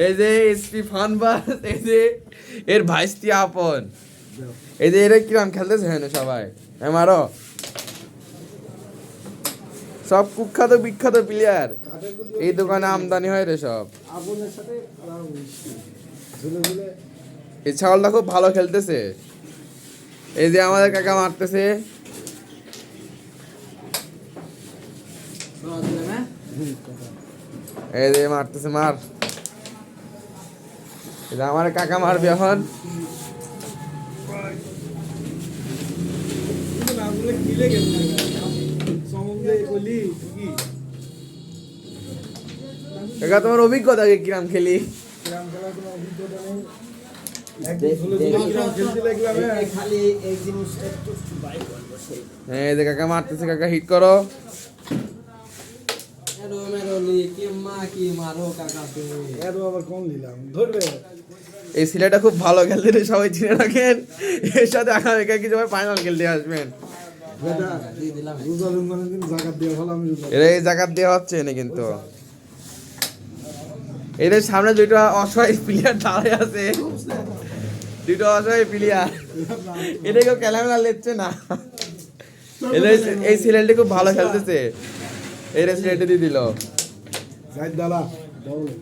এই যে এসপি ফানবাস, এই যে এর ভাইস্তি আপন, এই যে এরা কিরাম খেলতেছে হেন সবাই আমারও সব কুখ্যাত বিখ্যাত প্লেয়ার এই দোকানে আমদানি হয় রে সব। আপনের সাথে ঝুলে ঝুলে এই ছাগলটা খুব ভালো খেলতেছে। এই যে আমাদের কাকা মারতেছে, এই যে মারতেছে মার, এই যে আমার কাকা মারবে এখন। মিলে গেছে সমুদ্রে গলি কি কাকা তোমার অভিজ্ঞতা কি কিরাম খেলি? গ্রাম খেলার কোনো অভিজ্ঞতা নেই। একদিন ঝুলে ঝুলে গ্রাম খেলতে লাগলাম। খালি এই জিনিসটা একটু বাই করবো সেই এই যে কাকা মারতেছে, কাকা হিট করো। কি মারো কাকা তুমি এত আবার কম নিলাম ধরবে। এই ছেলেটা খুব ভালো খেলতে রে, সবাই চিনে রাখেন। এর সাথে আগামীকাল সবাই ফাইনাল খেলতে আসবেন। বেটা রোজার মানে দিন জাকাত দিয়ে ভালো আমি রোজা এরা এই জায়গা দেওয়া হচ্ছে না কিন্তু এদের সামনে দুটো অসহায় প্লেয়ার দাঁড়িয়ে আছে, দুটো অসহায় প্লেয়ার, এটা কেউ ক্যামেরা লেচ্ছে না। এদের এই সিরিয়ালটি খুব ভালো খেলতেছে, এই রেসিডেন্টে দিয়ে দিল। জাহিদ দালা বল